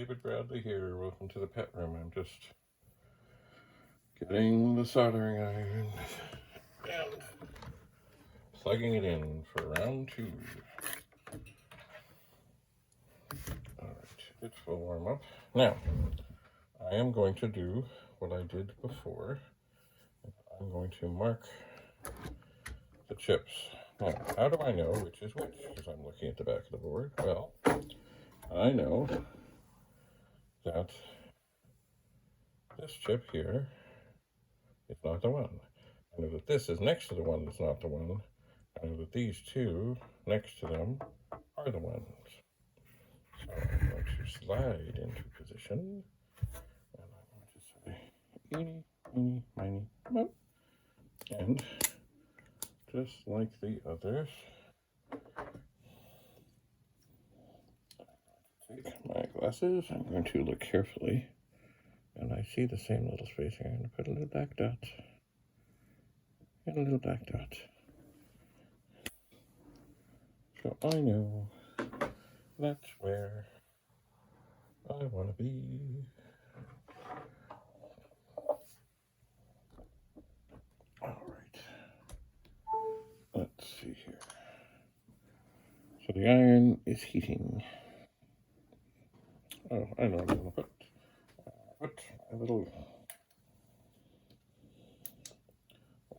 David Bradley here. Welcome to the pet room. I'm just getting the soldering iron and plugging it in for round 2. Alright, it will warm up. Now, I am going to do what I did before. I'm going to mark the chips. Now, how do I know which is which? Because I'm looking at the back of the board. Well, I know that this chip here is not the one. I know that this is next to the one that's not the one. I know that these two next to them are the ones. So I'm going to slide into position. And I'm going to say, eeny, meeny, miny, mo. And just like the others, take my glasses. I'm going to look carefully. And I see the same little space here. I'm going to put a little black dot. And a little black dot. So I know that's where I want to be. All right. Let's see here. So the iron is heating. Oh, I know what I'm going to put. Put a little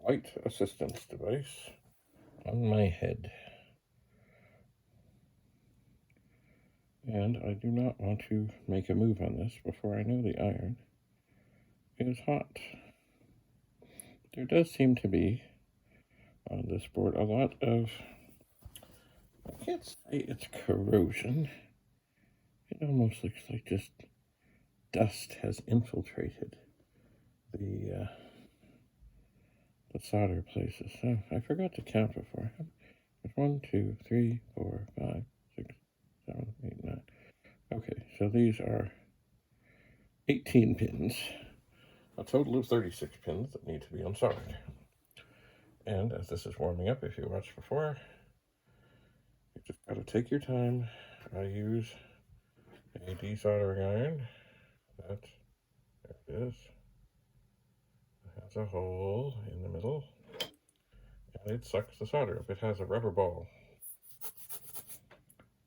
light assistance device on my head. And I do not want to make a move on this before I know the iron is hot. There does seem to be on this board a lot of, I can't say it's corrosion. It almost looks like just dust has infiltrated the solder places. So I forgot to count before. There's 1, 2, 3, 4, 5, 6, 7, 8, 9. Okay, so these are 18 pins. A total of 36 pins that need to be unsoldered. And as this is warming up, if you watched before, you just got to take your time. I use a de-soldering iron. There it is. It has a hole in the middle, and it sucks the solder up. It has a rubber ball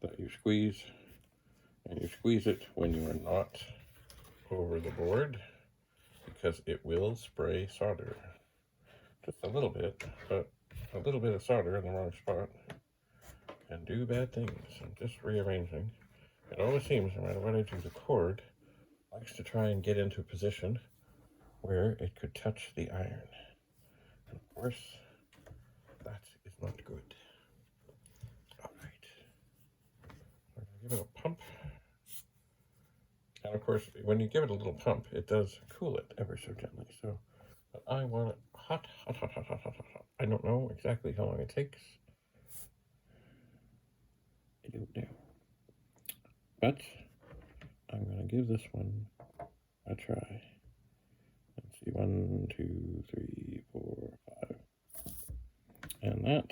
that you squeeze, and you squeeze it when you are not over the board, because it will spray solder. Just a little bit, but a little bit of solder in the wrong spot can do bad things. I'm just rearranging. It always seems, no matter what I do, the cord likes to try and get into a position where it could touch the iron. And of course, that is not good. All right. We're going to give it a pump. And of course, when you give it a little pump, it does cool it ever so gently. So, but I want it hot, hot, hot, hot, hot, hot, hot, hot. I don't know exactly how long it takes. I don't know. But I'm going to give this one a try. Let's see, 1, 2, 3, 4, 5. And that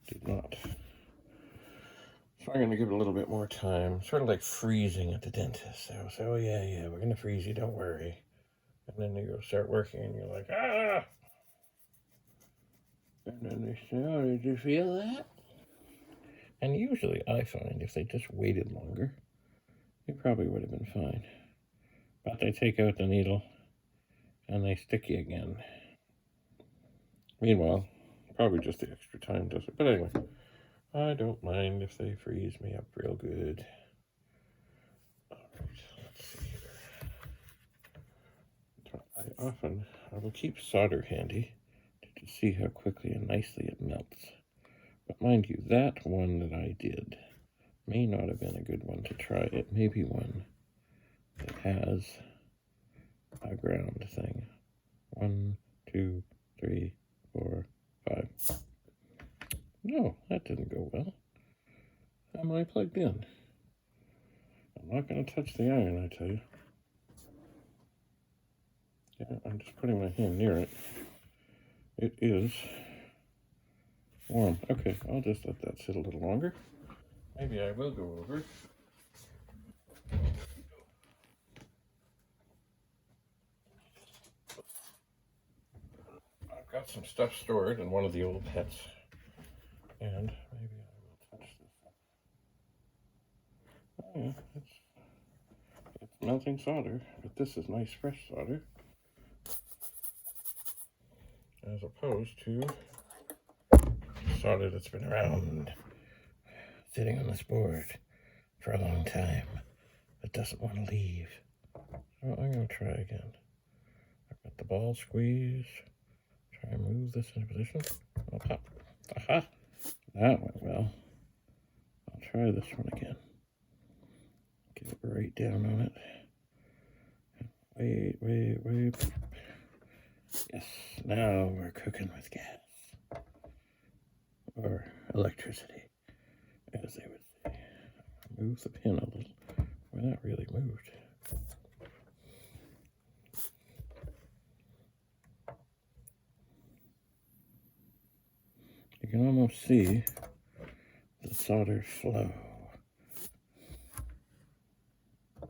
did not. So I'm going to give it a little bit more time. Sort of like freezing at the dentist. So oh yeah, we're going to freeze you, don't worry. And then you go start working and you're like, ah! And then they say, oh, did you feel that? And usually I find if they just waited longer, it probably would have been fine. But they take out the needle and they stick you again. Meanwhile, probably just the extra time does it. But anyway, I don't mind if they freeze me up real good. All right, let's see here. I will keep solder handy to see how quickly and nicely it melts. But mind you, that one that I did may not have been a good one to try. It may be one that has a ground thing. 1, 2, 3, 4, 5. No, that didn't go well. How am I plugged in? I'm not going to touch the iron, I tell you. Yeah, I'm just putting my hand near it. It is warm. Okay, I'll just let that sit a little longer. Maybe I will go over got some stuff stored in one of the old pets, and maybe I will touch this up. Oh yeah, it's melting solder, but this is nice fresh solder, as opposed to solder that's been around, sitting on this board for a long time, that doesn't want to leave. So I'm going to try again. I've got the ball squeeze. Try and move this into position. I'll pop. Aha! That went well. I'll try this one again. Get it right down on it. Wait. Yes, now we're cooking with gas. Or electricity, as they would say. Move the pin a little. Well, that really moved. You can almost see the solder flow. I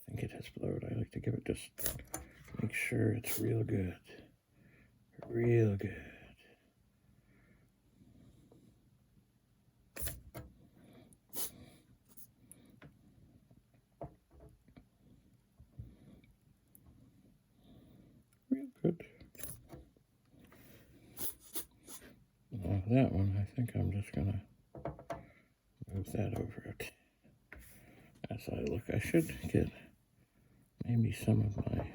think it has flowed. I like to give it just, make sure it's real good. Real good. Real good. Now that one, I think I'm just gonna move that over it. As I look, I should get maybe some of my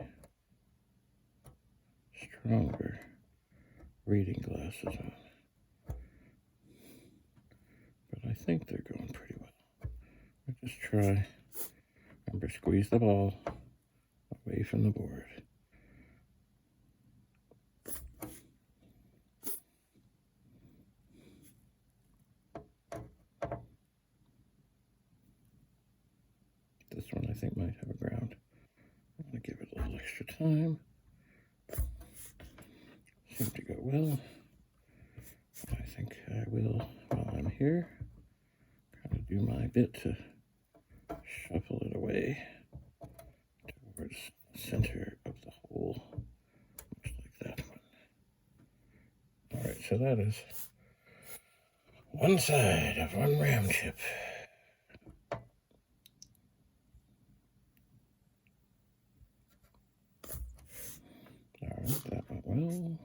stronger reading glasses on. But I think they're going pretty well. I just try. Remember, squeeze the ball away from the board. This one I think might have a ground. I'm going to give it a little extra time. Seemed to go well. I think I will, while I'm here, kind of do my bit to shuffle it away towards the center of the hole. Looks like that one. Alright, so that is one side of one RAM chip. Alright, that went well.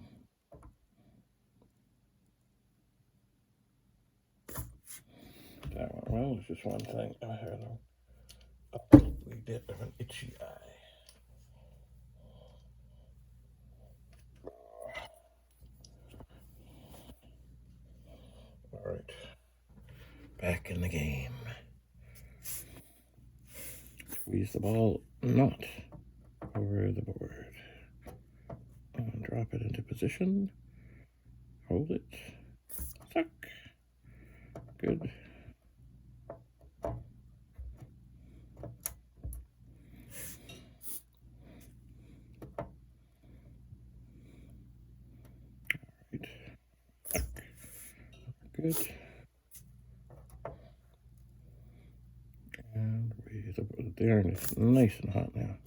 That went well. It's just one thing. I had a wee bit of an itchy eye. Alright. Back in the game. Squeeze the ball not over the board. And drop it into position. Hold it. Tuck. Good. Alright. Tuck. Good. And the iron is nice and hot now.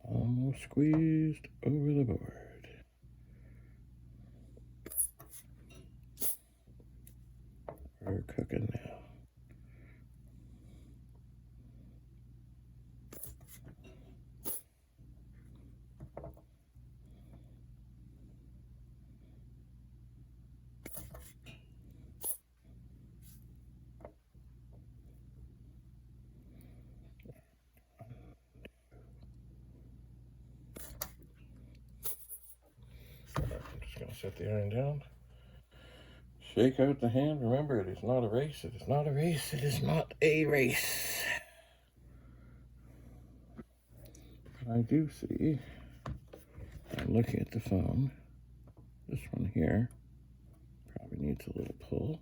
Almost squeezed over the board. We're cooking now. I'm just going to set the iron down. Shake out the hand. Remember, it is not a race. It is not a race. It is not a race. But I do see, I'm looking at the phone, this one here probably needs a little pull.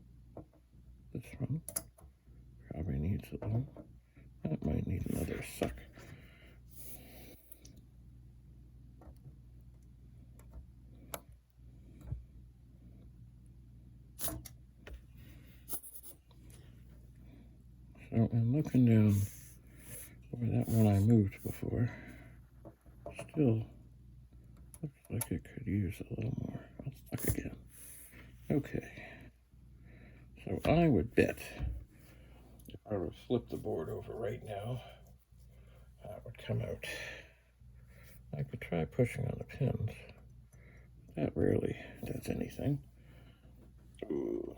This one probably needs a little, that might need another suck. So I'm looking down where that one I moved before still looks like it could use a little more. I'll stuck again. Okay. So I would bet if I were to flip the board over right now, that would come out. I could try pushing on the pins. That rarely does anything. Ooh.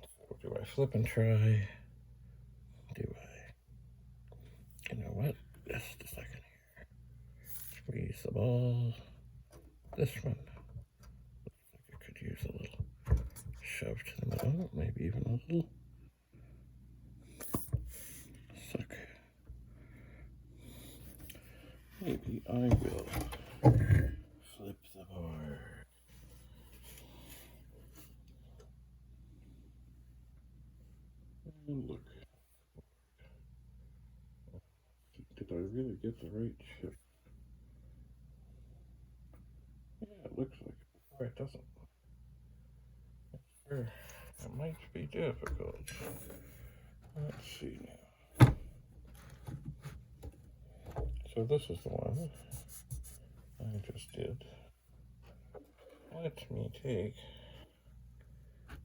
So do I flip and try? Do I? You know what? Just a second here. Squeeze the ball. This one looks like it could use a little shove to the middle, maybe even a little suck. Maybe I will flip the board. And look. Did I really get the right chip? Yeah, it looks like it. Or it doesn't. Sure, it might be difficult. Let's see now. So this is the one I just did. Let me take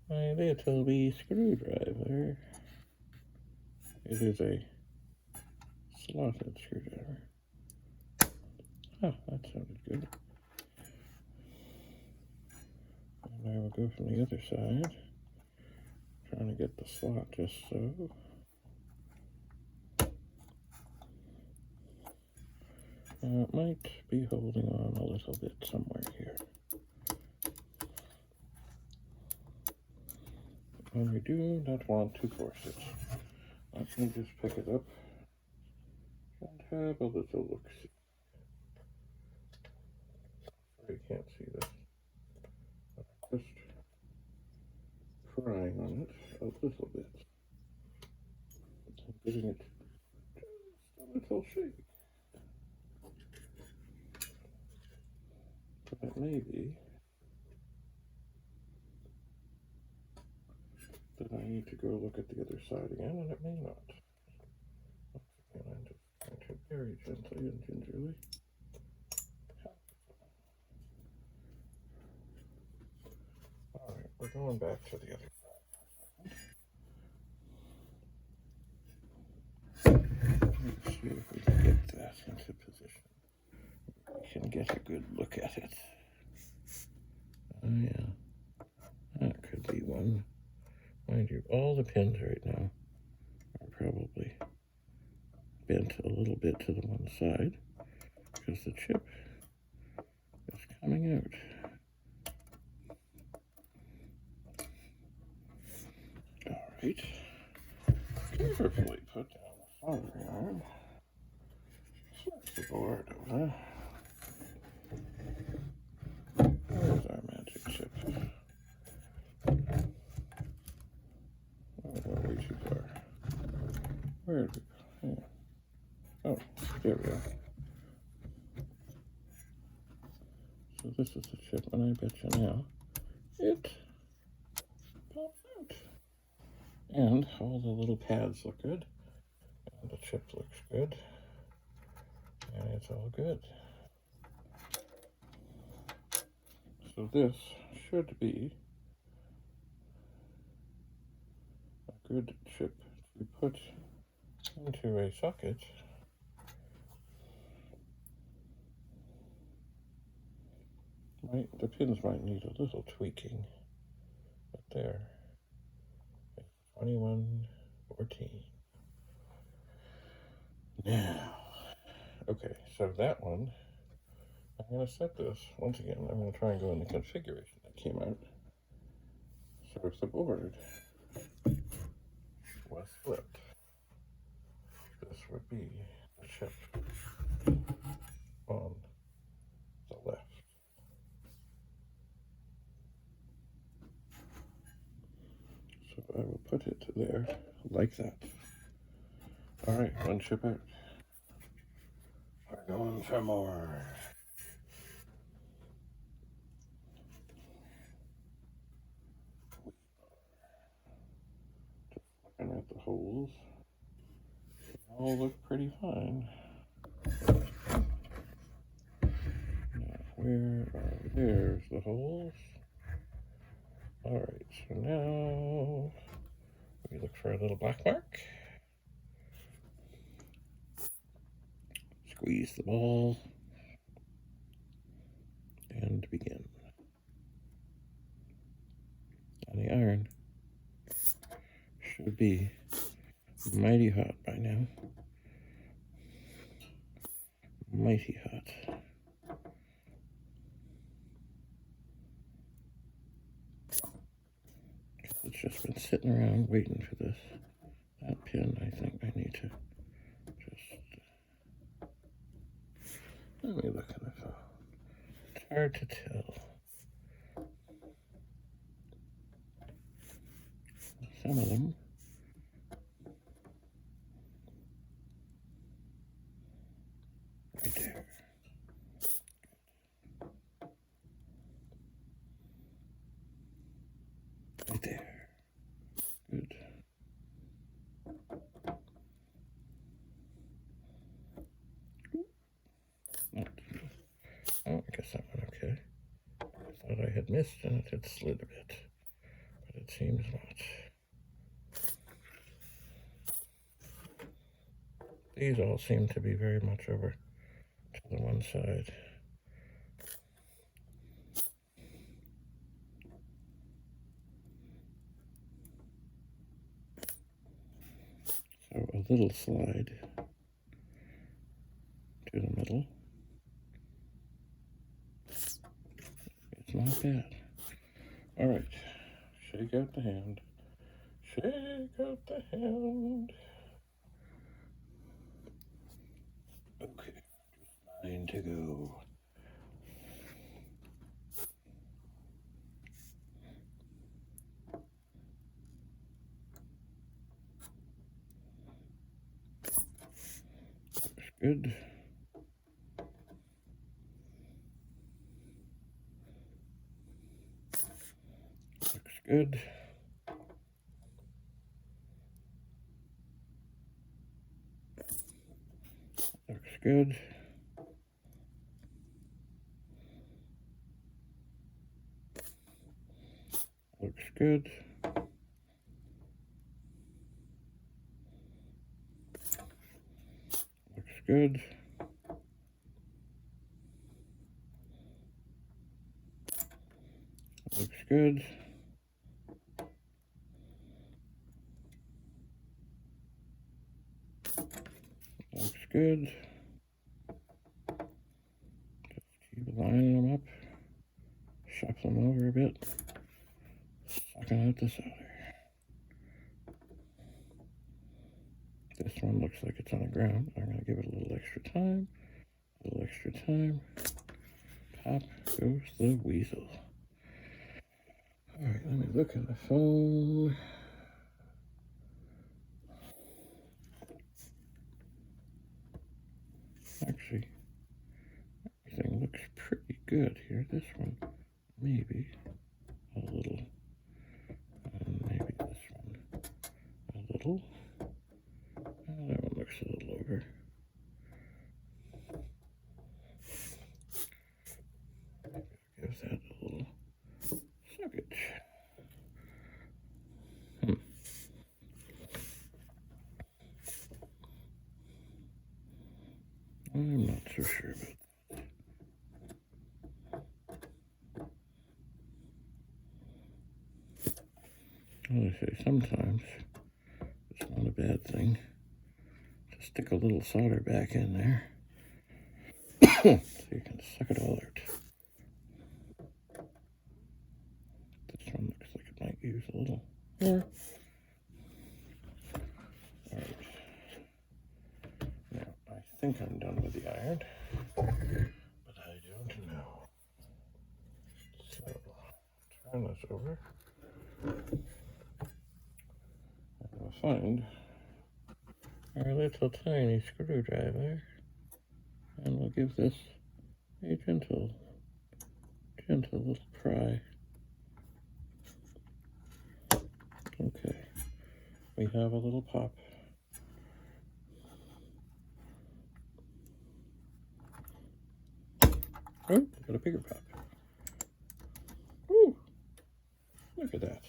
my little wee screwdriver. It is a slotted screwdriver. Oh, that sounded good. And I will go from the other side, trying to get the slot just so. It might be holding on a little bit somewhere here. And we do not want to force it. Let me just pick it up and have a little look-see. Sorry, you can't see this. I'm just prying on it a little bit. I'm giving it just a little shake. But it may be that I need to go look at the other side again, and it may not. Once again, I'm just going to very gently and gingerly. Alright, we're going back to the other side. Let's see if we can get that into position. We can get a good look at it. Oh yeah, that could be one. Mind you, all the pins right now are probably bent a little bit to the one side because the chip is coming out. All right, carefully put down the soldering iron, flip the board over. Where's our magic chip? Oh, we're way too far. Where did we go? Yeah. Oh, there we are. So this is the chip, and I bet you now it pops out. And all the little pads look good, and the chip looks good, and it's all good. So this should be a good chip to put into a socket. The pins might need a little tweaking, but there, it's 2114. Now, okay, so that one, I'm going to set this, once again, I'm going to try and go in the configuration that came out. So if the board was flipped, this would be the chip on the left. So I will put it there like that. All right, one chip out. We're going for more. Just looking at the holes. They all look pretty fine. There's the holes. All right, so now we look for a little black mark. Squeeze the ball and begin. And the iron should be mighty hot by now. Mighty hot. It's just been sitting around waiting for this. That pin, I think I need to just... Let me look at the phone. It's hard to tell. Some of them. Right there. Right there. Good. Oh, I guess that went okay. I thought I had missed and it had slid a bit, but it seems not. These all seem to be very much over to the one side. So a little slide to the middle. It's not bad. All right, shake out the hand. Shake out the hand. Okay, just 9 to go. Looks good. Looks good. Looks good. Looks good. Looks good. Looks good. Looks good. Just keep lining them up. Shuck them over a bit. Sucking out the solder. This one looks like it's on the ground. I'm going to give it a little extra time. A little extra time. Pop goes the weasel. All right, let me look at the phone. Actually, everything looks pretty good here. This one, maybe a little. And maybe this one, a little. That one looks a little over. Give that a little suckage. I'm not so sure about that. As I say, sometimes it's not a bad thing to stick a little solder back in there so you can suck it all out. This one looks like it might use a little more. All right. Now, I think I'm done with the iron, but I don't know. So, turn this over. And we'll find our little tiny screwdriver, and we'll give this a gentle little pry. Okay, we have a little pop. Oh, got a bigger pop. Ooh, look at that.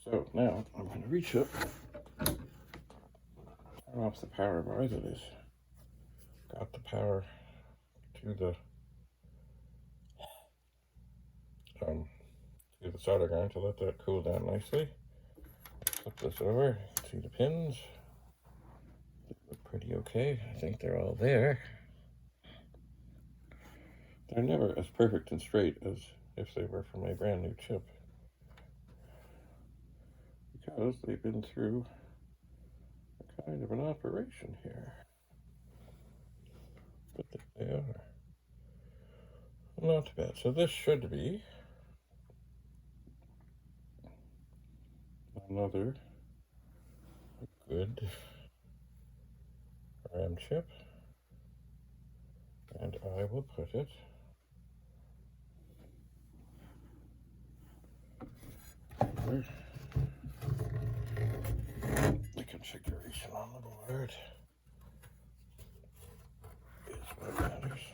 So now I'm going to reach up, turn off the power bar that is got the power to the soldering iron to let that cool down nicely. Flip this over, see the pins. They look pretty okay. I think they're all there. They're never as perfect and straight as if they were from a brand new chip, because they've been through a kind of an operation here. But there they are. Not bad. So this should be another good RAM chip, and I will put it over the configuration on the board. Is what matters.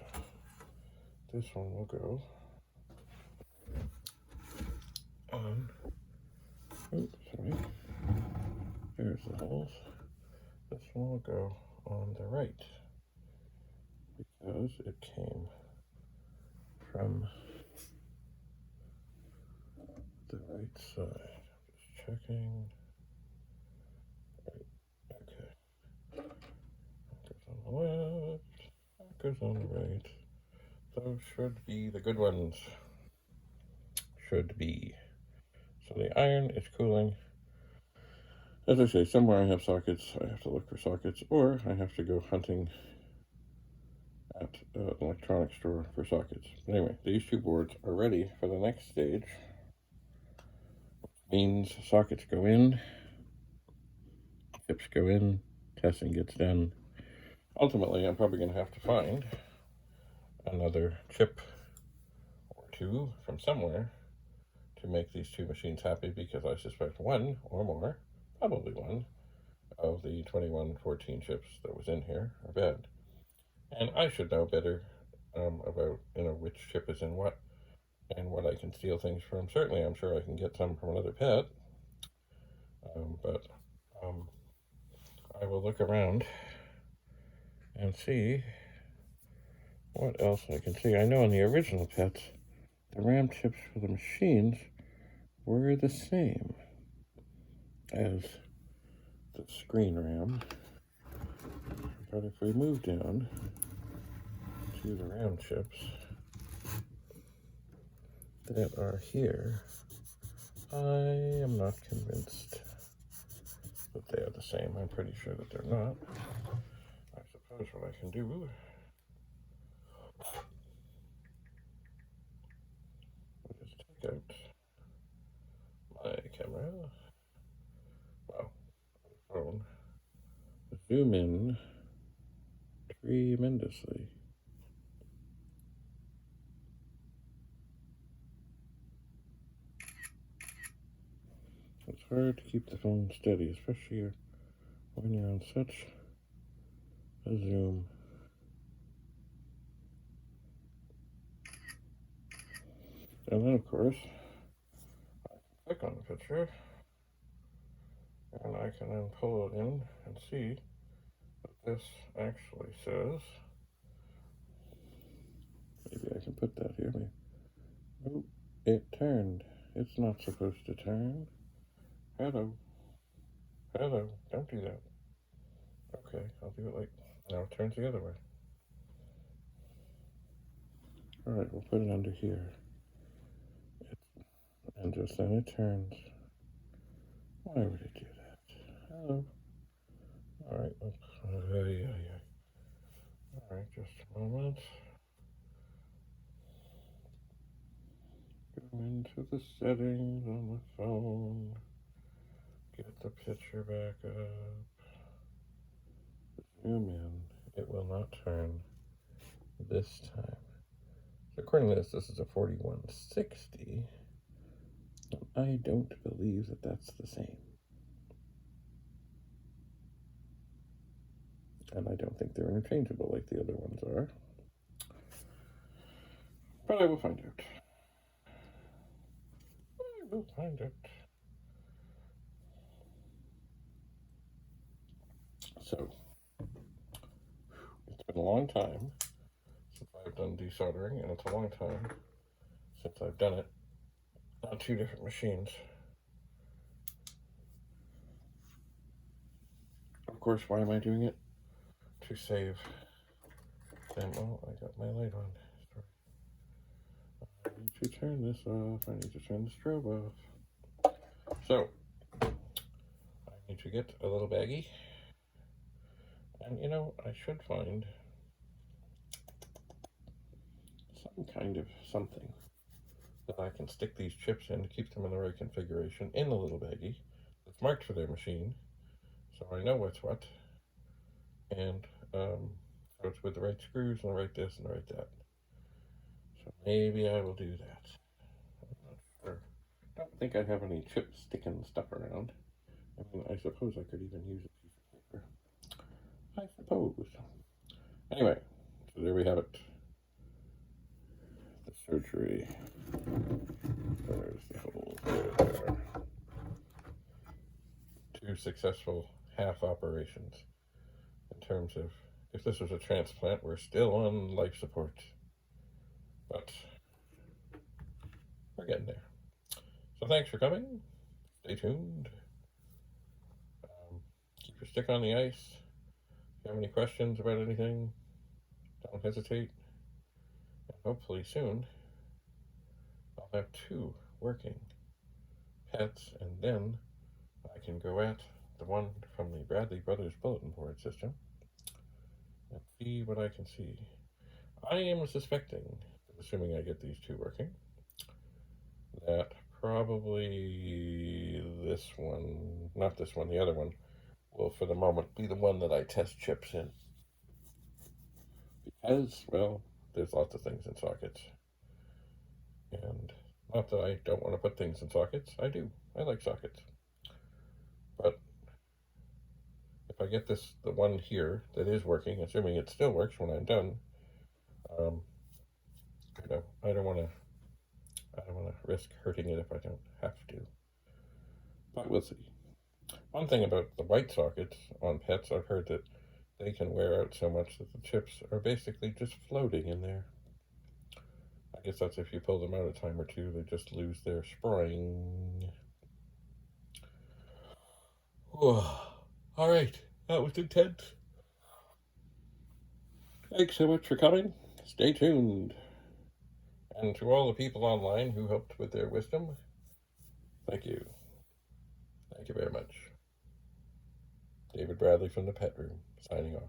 This one will go on. Oops, sorry. There's the holes. This one will go on the right because it came from the right side. Just checking. Right. Okay. That goes on the left. That goes on the right. Those should be the good ones. Should be. So the iron is cooling. As I say, somewhere I have sockets. I have to look for sockets, or I have to go hunting at an electronics store for sockets. Anyway, these two boards are ready for the next stage. Means sockets go in, chips go in, testing gets done. Ultimately, I'm probably going to have to find another chip or two from somewhere to make these two machines happy, because I suspect one or more, probably one, of the 2114 chips that was in here are bad. And I should know better about, which chip is in what and what I can steal things from. Certainly, I'm sure I can get some from another pet, but I will look around and see what else I can see. I know in the original pets, the RAM chips for the machines were the same as the screen RAM. But if we move down to the RAM chips that are here, I am not convinced that they are the same. I'm pretty sure that they're not. I suppose what I can do is take out my camera, well, phone, zoom in tremendously. It's hard to keep the phone steady, especially when you're on such a zoom. And then, of course, I can click on the picture, and I can then pull it in and see what this actually says. Maybe I can put that here. Oh, it turned. It's not supposed to turn. Hello. Hello. Don't do that. Okay, I'll do it like, now it turns the other way. Alright, we'll put it under here. And just then it turns. Why would it do that? Hello. Alright, Alright, just a moment. Go into the settings on the phone. Get the picture back up. Zoom in. It will not turn this time. So according to this is a 4160. I don't believe that that's the same. And I don't think they're interchangeable like the other ones are. But I will find out. I will find out. So, it's been a long time since I've done desoldering, and it's a long time since I've done it on two different machines. Of course, why am I doing it? To save them. Oh, I got my light on. Sorry. I need to turn this off. I need to turn the strobe off. So, I need to get a little baggie. And you know, I should find some kind of something that I can stick these chips in to keep them in the right configuration in the little baggie that's marked for their machine, so I know what's what, and so it's with the right screws and the right this and the right that. So maybe I will do that. I'm not sure. I don't think I have any chip sticking stuff around. I mean, I suppose I could even use a piece of paper. I suppose. Anyway, so there we have it. The surgery. There's the hole. There. Two successful half operations. In terms of, if this was a transplant, we're still on life support. But we're getting there. So thanks for coming. Stay tuned. Keep your stick on the ice. If you have any questions about anything, don't hesitate. And hopefully soon, I'll have two working pets, and then I can go at the one from the Bradley Brothers bulletin board system and see what I can see. I am suspecting, assuming I get these two working, that probably this one, not this one, the other one, will for the moment be the one that I test chips in. Because, well, there's lots of things in sockets. And not that I don't want to put things in sockets, I do. I like sockets. But if I get this, the one here that is working, assuming it still works when I'm done, you know, I don't want to risk hurting it if I don't have to. But we'll see. One thing about the white sockets on pets, I've heard that they can wear out so much that the chips are basically just floating in there. I guess that's if you pull them out a time or two, they just lose their spring. Oh, all right, that was intense. Thanks so much for coming. Stay tuned. And to all the people online who helped with their wisdom, thank you. Thank you very much. David Bradley from the Pet Room, signing off.